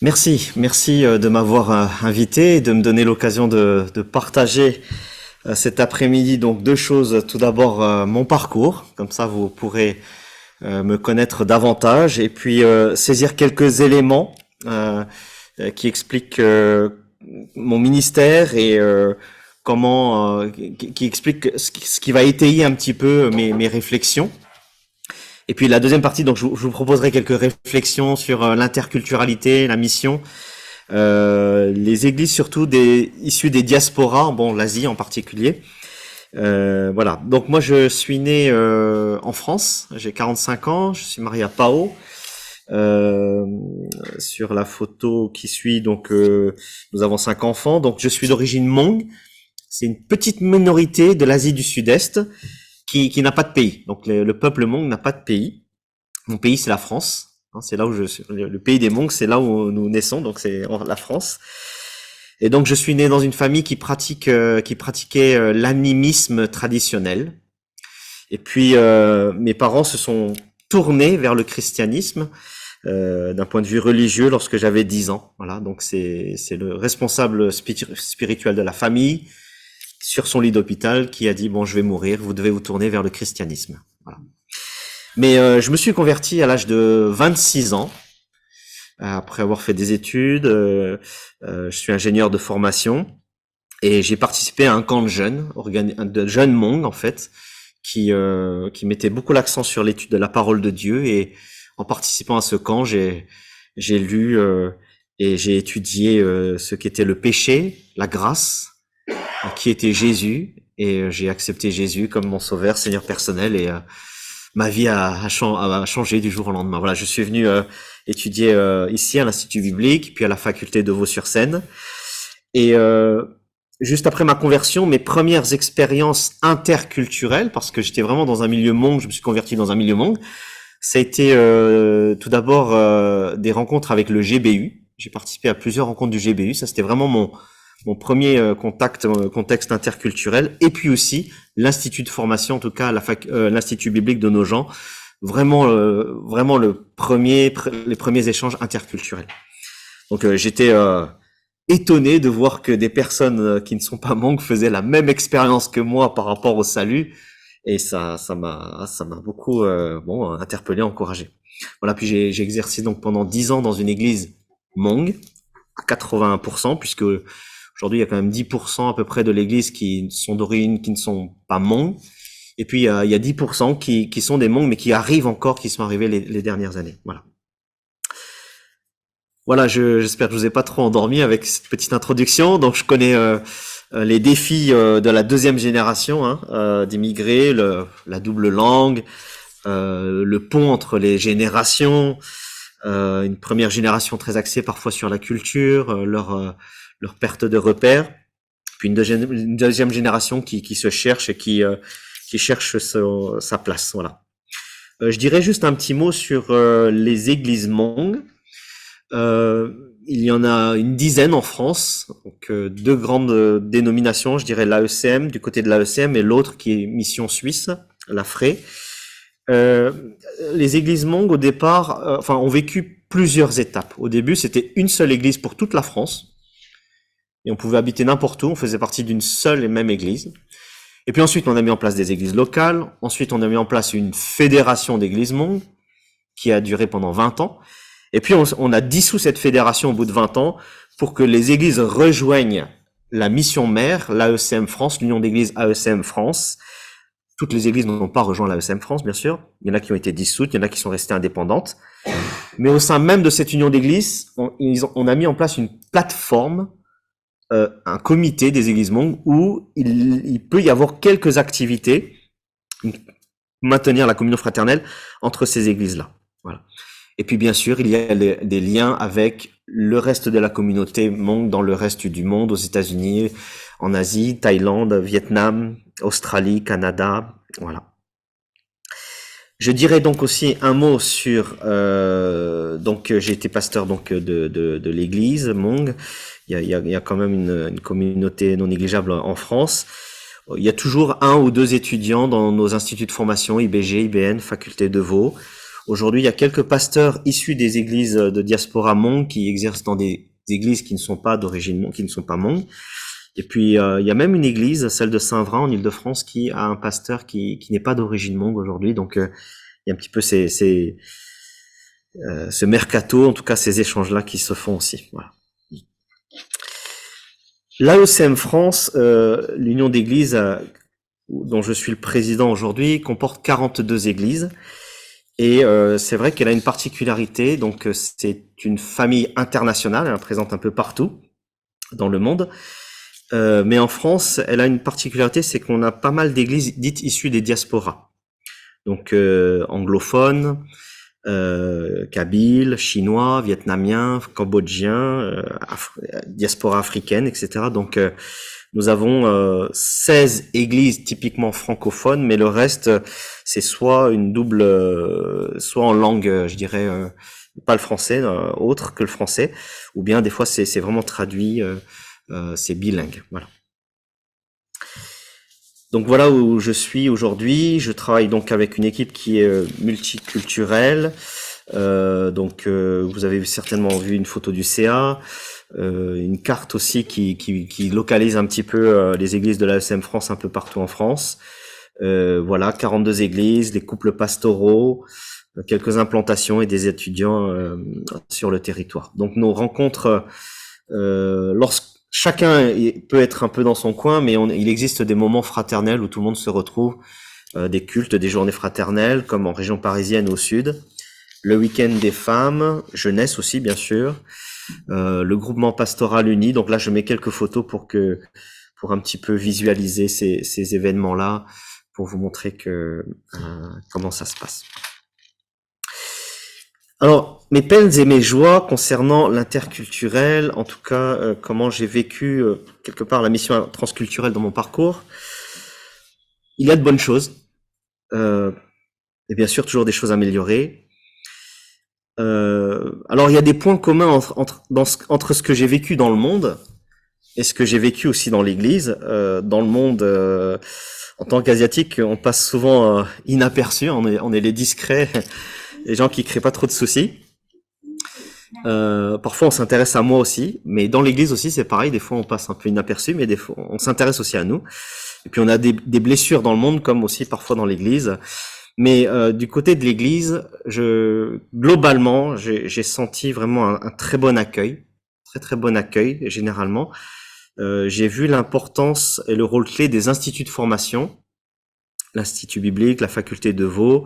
Merci de m'avoir invité et de me donner l'occasion de partager cet après-midi donc deux choses. Tout d'abord mon parcours, comme ça vous pourrez me connaître davantage et puis saisir quelques éléments qui expliquent mon ministère et comment qui explique ce qui va étayer un petit peu mes réflexions. Et puis la deuxième partie, donc je vous proposerai quelques réflexions sur l'interculturalité, la mission, les églises surtout issues des diasporas, bon l'Asie en particulier. Voilà. Donc moi je suis né en France, j'ai 45 ans, je suis marié à Pao. Euh, sur la photo qui suit, donc nous avons 5 enfants. Donc je suis d'origine Hmong. C'est une petite minorité de l'Asie du Sud-Est qui n'a pas de pays. Donc le peuple Hmong n'a pas de pays. Mon pays, c'est la France. Hein, c'est là où je suis. Le pays des Hmong, c'est là où nous naissons. Donc c'est la France. Et donc je suis né dans une famille qui pratiquait l'animisme traditionnel. Et puis mes parents se sont tournés vers le christianisme d'un point de vue religieux lorsque j'avais 10 ans. Voilà. Donc c'est le responsable spirituel de la famille sur son lit d'hôpital qui a dit bon je vais mourir, vous devez vous tourner vers le christianisme. Voilà. Mais je me suis converti à l'âge de 26 ans après avoir fait des études. Je suis ingénieur de formation et j'ai participé à un camp de jeunes Hmong en fait qui mettait beaucoup l'accent sur l'étude de la parole de Dieu. Et en participant à ce camp j'ai lu et j'ai étudié ce qu'était le péché, la grâce, qui était Jésus, et j'ai accepté Jésus comme mon sauveur, Seigneur personnel, et ma vie a changé du jour au lendemain. Voilà, je suis venu étudier ici à l'Institut biblique, puis à la faculté de Vaux-sur-Seine, et juste après ma conversion, mes premières expériences interculturelles, parce que j'étais vraiment dans un milieu Hmong, je me suis converti dans un milieu Hmong, ça a été tout d'abord des rencontres avec le GBU. J'ai participé à plusieurs rencontres du GBU, ça c'était vraiment mon premier contexte interculturel, et puis aussi l'institut de formation, en tout cas l'institut biblique de Nogent, vraiment les premiers échanges interculturels. Donc j'étais étonné de voir que des personnes qui ne sont pas Hmong faisaient la même expérience que moi par rapport au salut, et ça m'a beaucoup interpellé, encouragé. Voilà, puis j'ai exercé donc pendant 10 ans dans une église Hmong à 81%, puisque aujourd'hui, il y a quand même 10% à peu près de l'église qui sont d'origine, qui ne sont pas Hmong. Et puis, il y a 10% qui sont des Hmong, mais qui sont arrivés les dernières années. Voilà. Voilà, j'espère que je vous ai pas trop endormi avec cette petite introduction. Donc, je connais les défis de la deuxième génération d'immigrés, la double langue, le pont entre les générations, une première génération très axée parfois sur la culture, leur perte de repères, puis une deuxième génération qui se cherche et qui cherche sa place. Voilà. Je dirais juste un petit mot sur les églises Hmong. Il y en a une dizaine en France, donc deux grandes dénominations, je dirais l'AECM du côté de l'AECM et l'autre qui est Mission Suisse, la FRE. Les églises Hmong au départ, ont vécu plusieurs étapes. Au début, c'était une seule église pour toute la France. Et on pouvait habiter n'importe où, on faisait partie d'une seule et même église. Et puis ensuite, on a mis en place des églises locales. Ensuite, on a mis en place une fédération d'églises Hmong qui a duré pendant 20 ans. Et puis, on a dissous cette fédération au bout de 20 ans pour que les églises rejoignent la mission mère, l'AECM France, l'Union d'églises AECM France. Toutes les églises n'ont pas rejoint l'AECM France, bien sûr. Il y en a qui ont été dissoutes, il y en a qui sont restées indépendantes. Mais au sein même de cette union d'églises, on a mis en place une plateforme, un comité des églises Hmong où il peut y avoir quelques activités, maintenir la communion fraternelle entre ces églises-là. Voilà. Et puis bien sûr, il y a des liens avec le reste de la communauté Hmong dans le reste du monde, aux États-Unis, en Asie, Thaïlande, Vietnam, Australie, Canada, voilà. Je dirais donc aussi un mot sur donc j'ai été pasteur donc de l'église Hmong. Il y a quand même une communauté non négligeable en France. Il y a toujours un ou deux étudiants dans nos instituts de formation, IBG, IBN, faculté de Vaud. Aujourd'hui, il y a quelques pasteurs issus des églises de diaspora Hmong qui exercent dans des églises qui ne sont pas d'origine Hmong, qui ne sont pas Hmong. Et puis, il y a même une église, celle de Saint-Vrain en Île-de-France, qui a un pasteur qui n'est pas d'origine Hmong aujourd'hui. Donc, il y a un petit peu ce mercato, en tout cas ces échanges-là qui se font aussi. Voilà. L'AECM France, l'Union d'églises, dont je suis le président aujourd'hui, comporte 42 églises. Et c'est vrai qu'elle a une particularité, donc c'est une famille internationale, elle est présente un peu partout dans le monde. Mais en France, elle a une particularité, c'est qu'on a pas mal d'églises dites issues des diasporas. Donc anglophones, kabyles, chinois, vietnamiens, cambodgiens, diaspora africaine, etc. Donc nous avons 16 églises typiquement francophones, mais le reste, c'est soit une double, soit en langue, je dirais, pas le français, autre que le français, ou bien des fois c'est vraiment traduit, c'est bilingue. Voilà. Donc voilà où je suis aujourd'hui. Je travaille donc avec une équipe qui est multiculturelle. Donc vous avez certainement vu une photo du CA. Une carte aussi qui localise un petit peu les églises de l'AECM France un peu partout en France. Voilà, 42 églises, les couples pastoraux, quelques implantations et des étudiants sur le territoire. Donc nos rencontres, chacun peut être un peu dans son coin, mais il existe des moments fraternels où tout le monde se retrouve, des cultes, des journées fraternelles, comme en région parisienne au sud. Le week-end des femmes, jeunesse aussi bien sûr. Le groupement pastoral uni. Donc là, je mets quelques photos pour un petit peu visualiser ces événements-là, pour vous montrer comment ça se passe. Alors, mes peines et mes joies concernant l'interculturel, en tout cas, comment j'ai vécu quelque part la mission transculturelle dans mon parcours. Il y a de bonnes choses, et bien sûr toujours des choses améliorées. Alors il y a des points communs entre ce que j'ai vécu dans le monde et ce que j'ai vécu aussi dans l'Église. Dans le monde, en tant qu'asiatique, on passe souvent inaperçu. On est les discrets, les gens qui créent pas trop de soucis. Parfois on s'intéresse à moi aussi, mais dans l'Église aussi c'est pareil. Des fois on passe un peu inaperçu, mais des fois on s'intéresse aussi à nous. Et puis on a des blessures dans le monde, comme aussi parfois dans l'Église. Mais du côté de l'Église, globalement, j'ai senti vraiment un très bon accueil, très bon accueil généralement. J'ai vu l'importance et le rôle clé des instituts de formation, l'Institut biblique, la faculté de Vaud.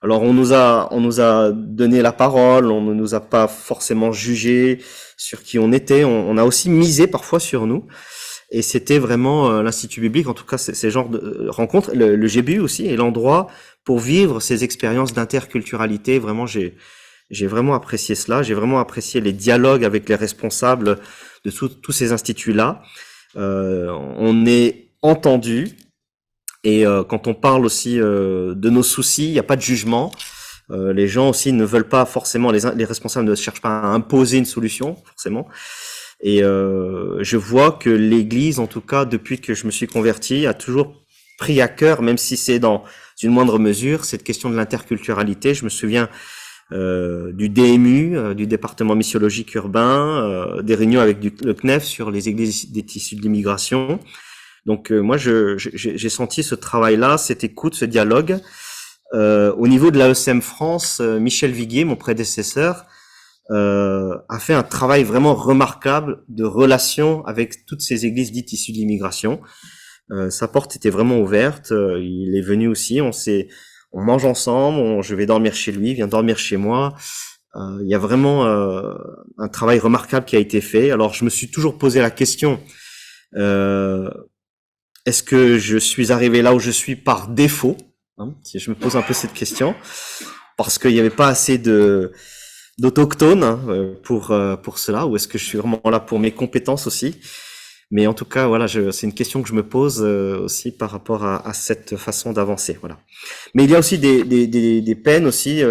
Alors on nous a donné la parole, on ne nous a pas forcément jugé sur qui on était, on a aussi misé parfois sur nous. Et c'était vraiment l'Institut biblique, en tout cas ces genres de rencontres, le GBU aussi, est l'endroit pour vivre ces expériences d'interculturalité. Vraiment, j'ai vraiment apprécié cela. J'ai vraiment apprécié les dialogues avec les responsables de tous ces instituts-là. On est entendu. Et quand on parle aussi de nos soucis, il n'y a pas de jugement. Les gens aussi ne veulent pas forcément, les responsables ne cherchent pas à imposer une solution, forcément. Et je vois que l'Église, en tout cas, depuis que je me suis converti, a toujours pris à cœur, même si c'est dans une moindre mesure, cette question de l'interculturalité. Je me souviens du DMU, du département missiologique urbain, des réunions avec le CNEF sur les églises issues de l'immigration. Donc moi, j'ai senti ce travail-là, cette écoute, ce dialogue. Au niveau de l'AECM France, Michel Viguier, mon prédécesseur, a fait un travail vraiment remarquable de relation avec toutes ces églises dites issues de l'immigration. Sa porte était vraiment ouverte. Il est venu aussi. On mange ensemble. Je vais dormir chez lui. Il vient dormir chez moi. Il y a vraiment un travail remarquable qui a été fait. Alors, je me suis toujours posé la question est-ce que je suis arrivé là où je suis par défaut, hein, si je me pose un peu cette question, parce qu'il n'y avait pas assez d'autochtones hein, pour cela, ou est-ce que je suis vraiment là pour mes compétences aussi? Mais en tout cas, voilà, c'est une question que je me pose aussi par rapport à cette façon d'avancer. Voilà. Mais il y a aussi des peines aussi.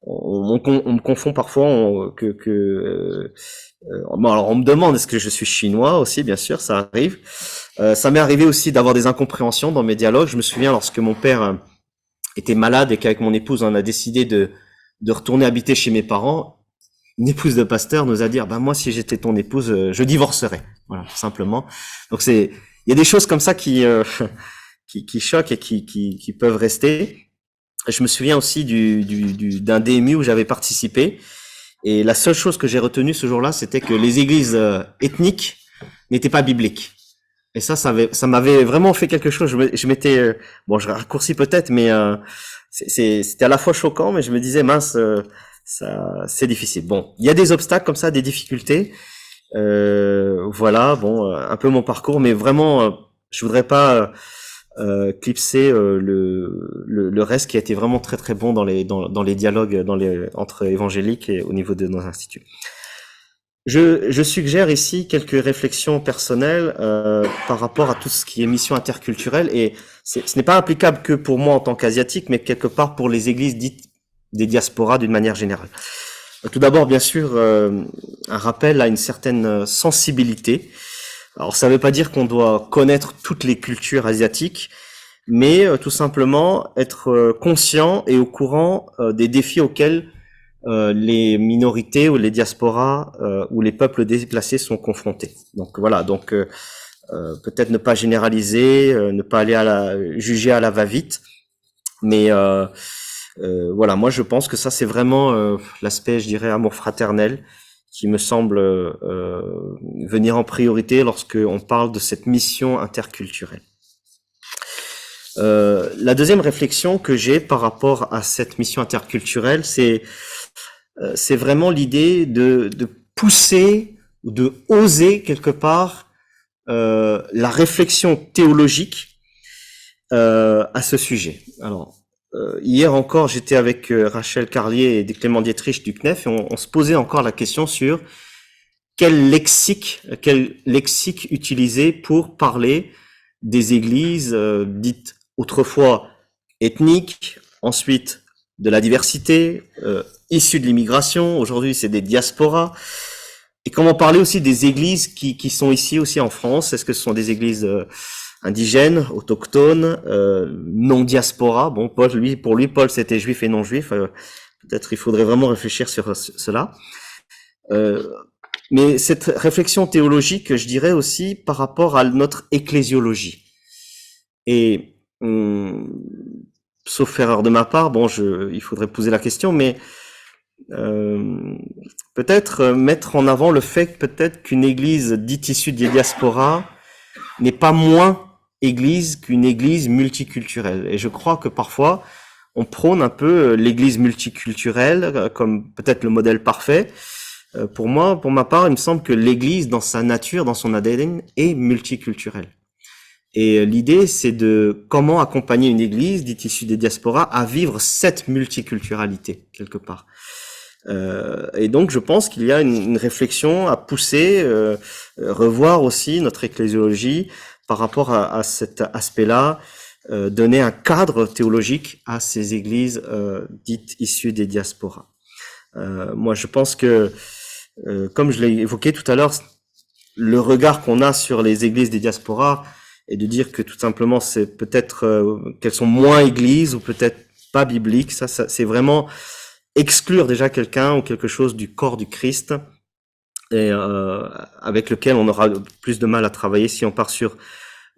On me confond parfois bon, alors on me demande est-ce que je suis chinois aussi, bien sûr, ça arrive. Ça m'est arrivé aussi d'avoir des incompréhensions dans mes dialogues. Je me souviens lorsque mon père était malade et qu'avec mon épouse, on a décidé de retourner habiter chez mes parents, une épouse de pasteur nous a dit, ben moi, si j'étais ton épouse, je divorcerais. Voilà, tout simplement. Donc il y a des choses comme ça qui choquent et qui peuvent rester. Je me souviens aussi d'un DMU où j'avais participé. Et la seule chose que j'ai retenue ce jour-là, c'était que les églises ethniques n'étaient pas bibliques. Et ça m'avait vraiment fait quelque chose. Je m'étais, bon, je raccourcis peut-être, mais c'était à la fois choquant, mais je me disais mince, c'est difficile. Bon, il y a des obstacles comme ça, des difficultés. Voilà, bon, un peu mon parcours, mais vraiment, je voudrais pas clipser le reste qui a été vraiment très très bon dans les dialogues entre évangéliques et au niveau de nos instituts. Je suggère ici quelques réflexions personnelles par rapport à tout ce qui est mission interculturelle, et ce n'est pas applicable que pour moi en tant qu'asiatique, mais quelque part pour les églises dites des diasporas d'une manière générale. Tout d'abord, bien sûr, un rappel à une certaine sensibilité. Alors, ça ne veut pas dire qu'on doit connaître toutes les cultures asiatiques, mais tout simplement être conscient et au courant des défis auxquels les minorités ou les diasporas ou les peuples déplacés sont confrontés. Donc voilà, donc peut-être ne pas généraliser, ne pas aller juger à la va-vite, mais voilà, moi je pense que ça c'est vraiment l'aspect, je dirais, amour fraternel qui me semble venir en priorité lorsque on parle de cette mission interculturelle. La deuxième réflexion que j'ai par rapport à cette mission interculturelle, c'est vraiment l'idée de pousser ou de oser quelque part la réflexion théologique à ce sujet. Alors, hier encore, j'étais avec Rachel Carlier et Clément Dietrich du CNEF et on se posait encore la question sur quel lexique utiliser pour parler des églises dites autrefois ethniques, ensuite de la diversité, issues de l'immigration, aujourd'hui c'est des diasporas, et comment parler aussi des églises qui sont ici aussi en France. Est-ce que ce sont des églises indigènes, autochtones, non diaspora? Bon, pour lui, Paul c'était juif et non juif, peut-être il faudrait vraiment réfléchir sur cela. Mais cette réflexion théologique, je dirais aussi par rapport à notre ecclésiologie. Et sauf erreur de ma part, bon, il faudrait poser la question, mais peut-être mettre en avant le fait peut-être qu'une église dite issue des diasporas n'est pas moins église qu'une église multiculturelle. Et je crois que parfois, on prône un peu l'église multiculturelle comme peut-être le modèle parfait. Pour moi, pour ma part, il me semble que l'église, dans sa nature, dans son ADN, est multiculturelle. Et l'idée, c'est de comment accompagner une église dite issue des diasporas à vivre cette multiculturalité, quelque part. Et donc, je pense qu'il y a une réflexion à pousser, revoir aussi notre ecclésiologie par rapport à cet aspect-là, donner un cadre théologique à ces églises dites issues des diasporas. Moi, je pense que, comme je l'ai évoqué tout à l'heure, le regard qu'on a sur les églises des diasporas est de dire que tout simplement, c'est peut-être qu'elles sont moins églises ou peut-être pas bibliques. Ça c'est vraiment exclure déjà quelqu'un ou quelque chose du corps du Christ, et avec lequel on aura plus de mal à travailler si on part sur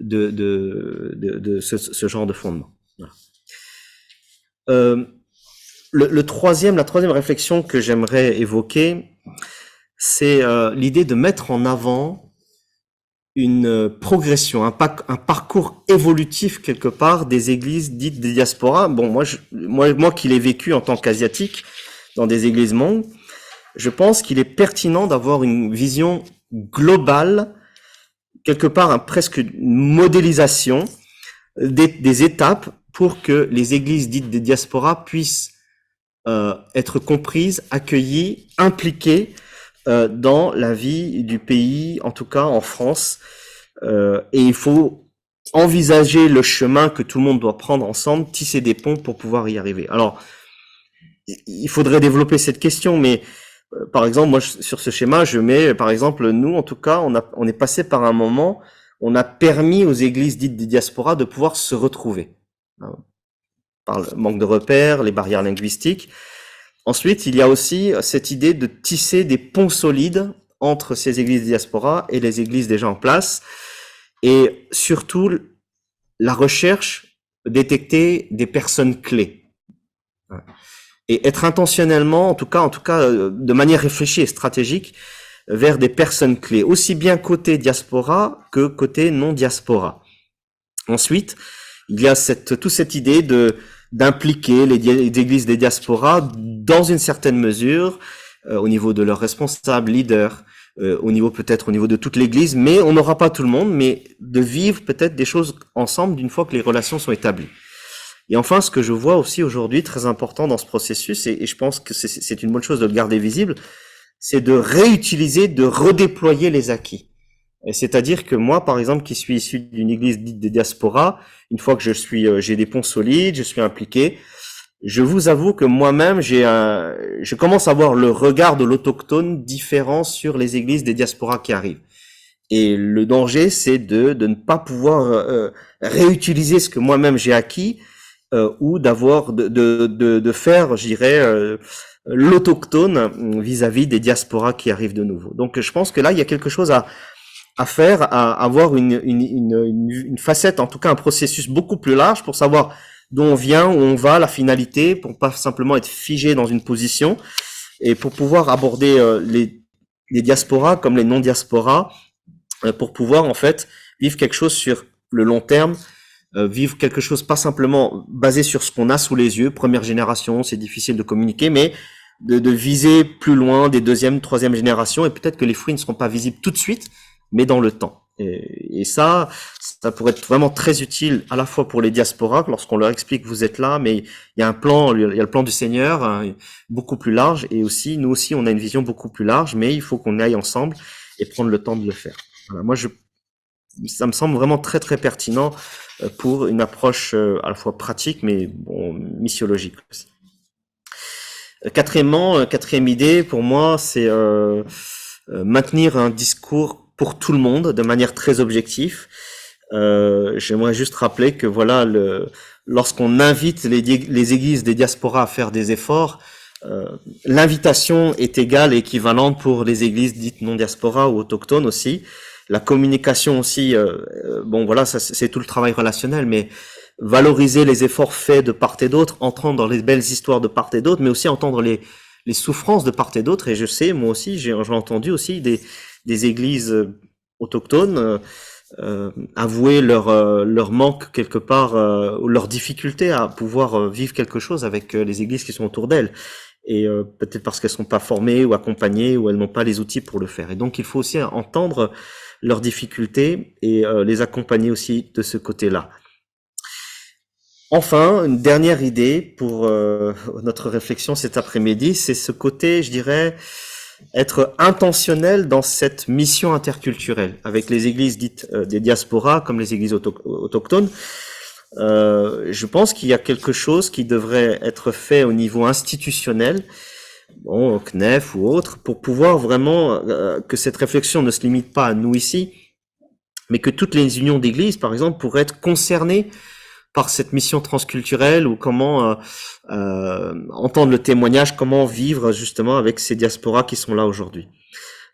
ce genre de fondement. Voilà. La troisième réflexion que j'aimerais évoquer, c'est l'idée de mettre en avant une progression, un parcours évolutif quelque part des églises dites des diasporas. Bon, moi qui l'ai vécu en tant qu'asiatique dans des églises mondes, je pense qu'il est pertinent d'avoir une vision globale, quelque part presque une modélisation des étapes pour que les églises dites des diasporas puissent être comprises, accueillies, impliquées dans la vie du pays, en tout cas en France. Et il faut envisager le chemin que tout le monde doit prendre ensemble, tisser des ponts pour pouvoir y arriver. Alors, il faudrait développer cette question, mais par exemple, moi, sur ce schéma, je mets, par exemple, nous, en tout cas, on est passé par un moment, on a permis aux églises dites des diasporas de pouvoir se retrouver. par le manque de repères, les barrières linguistiques. Ensuite, il y a aussi cette idée de tisser des ponts solides entre ces églises de diaspora et les églises déjà en place, et surtout la recherche, détecter des personnes clés. Et être intentionnellement, en tout cas, de manière réfléchie et stratégique, vers des personnes clés, aussi bien côté diaspora que côté non diaspora. Ensuite, il y a toute cette idée d'impliquer les églises des diasporas dans une certaine mesure, au niveau de leurs responsables, leaders, au niveau de toute l'église, mais on n'aura pas tout le monde, mais de vivre peut-être des choses ensemble d'une fois que les relations sont établies. Et enfin, ce que je vois aussi aujourd'hui, très important dans ce processus, et je pense que c'est une bonne chose de le garder visible, c'est de réutiliser, de redéployer les acquis. C'est-à-dire que moi, par exemple, qui suis issu d'une église dite de diaspora, une fois que j'ai des ponts solides, je suis impliqué, je vous avoue que moi-même, je commence à avoir le regard de l'autochtone différent sur les églises des diasporas qui arrivent. Et le danger, c'est de ne pas pouvoir réutiliser ce que moi-même j'ai acquis, ou de faire, je dirais, l'autochtone vis-à-vis des diasporas qui arrivent de nouveau. Donc, je pense que là, il y a quelque chose à faire, à avoir une facette, en tout cas un processus beaucoup plus large pour savoir d'où on vient, où on va, la finalité, pour pas simplement être figé dans une position, et pour pouvoir aborder les diasporas comme les non-diasporas, pour pouvoir en fait vivre quelque chose sur le long terme, vivre quelque chose pas simplement basé sur ce qu'on a sous les yeux, première génération, c'est difficile de communiquer, mais de viser plus loin des deuxième, troisième génération, et peut-être que les fruits ne seront pas visibles tout de suite, mais dans le temps. Et ça pourrait être vraiment très utile à la fois pour les diasporas, lorsqu'on leur explique que vous êtes là, mais il y a le plan du Seigneur, hein, beaucoup plus large, et aussi, nous aussi, on a une vision beaucoup plus large, mais il faut qu'on aille ensemble et prendre le temps de le faire. Voilà, ça me semble vraiment très très pertinent pour une approche à la fois pratique, mais bon, missiologique aussi. Quatrième idée, pour moi, c'est maintenir un discours pour tout le monde de manière très objective. J'aimerais juste rappeler que voilà, lorsqu'on invite les églises des diasporas à faire des efforts, l'invitation est égale et équivalente pour les églises dites non diaspora ou autochtones aussi. La communication aussi, bon voilà, ça c'est tout le travail relationnel, mais valoriser les efforts faits de part et d'autre, entendre dans les belles histoires de part et d'autre, mais aussi entendre les souffrances de part et d'autre. Et je sais, moi aussi, j'ai entendu aussi des églises autochtones avouer leur manque quelque part, ou leur difficulté à pouvoir vivre quelque chose avec les églises qui sont autour d'elles. Et peut-être parce qu'elles sont pas formées ou accompagnées, ou elles n'ont pas les outils pour le faire. Et donc il faut aussi entendre leurs difficultés et les accompagner aussi de ce côté-là. Enfin, une dernière idée pour notre réflexion cet après-midi, c'est ce côté, je dirais, être intentionnel dans cette mission interculturelle avec les églises dites des diasporas comme les églises autochtones. Je pense qu'il y a quelque chose qui devrait être fait au niveau institutionnel, bon, CNEF ou autre, pour pouvoir vraiment que cette réflexion ne se limite pas à nous ici, mais que toutes les unions d'églises, par exemple, pourraient être concernées par cette mission transculturelle, ou comment entendre le témoignage, comment vivre justement avec ces diasporas qui sont là aujourd'hui.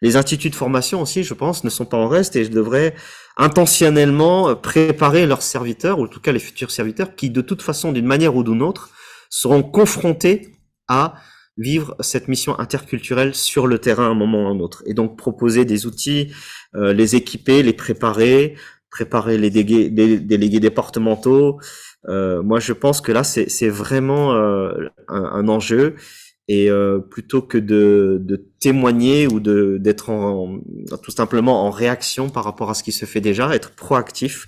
Les instituts de formation aussi, je pense, ne sont pas en reste, et je devrais intentionnellement préparer leurs serviteurs, ou en tout cas les futurs serviteurs, qui de toute façon, d'une manière ou d'une autre, seront confrontés à vivre cette mission interculturelle sur le terrain à un moment ou à un autre. Et donc proposer des outils, les équiper, les préparer les délégués départementaux. Moi, je pense que là, c'est vraiment un enjeu. Et plutôt que de témoigner ou d'être tout simplement en réaction par rapport à ce qui se fait déjà, être proactif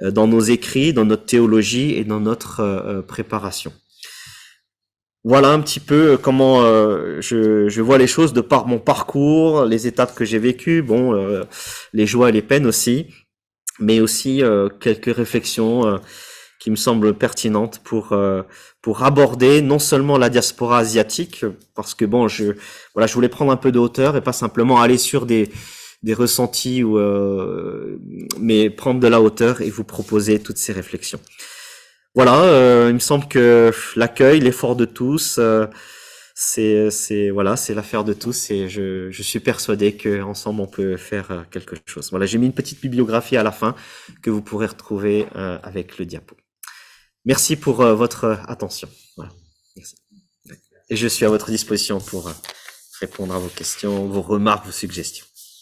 dans nos écrits, dans notre théologie et dans notre préparation. Voilà un petit peu comment je vois les choses de par mon parcours, les étapes que j'ai vécues, bon, les joies et les peines aussi, mais aussi quelques réflexions qui me semblent pertinentes pour aborder non seulement la diaspora asiatique, parce que bon, je voulais prendre un peu de hauteur et pas simplement aller sur des ressentis, mais prendre de la hauteur et vous proposer toutes ces réflexions. Voilà, il me semble que l'accueil, l'effort de tous, voilà, c'est l'affaire de tous et je suis persuadé qu'ensemble on peut faire quelque chose. Voilà, j'ai mis une petite bibliographie à la fin que vous pourrez retrouver avec le diapo. Merci pour votre attention. Voilà. Merci. Et je suis à votre disposition pour répondre à vos questions, vos remarques, vos suggestions.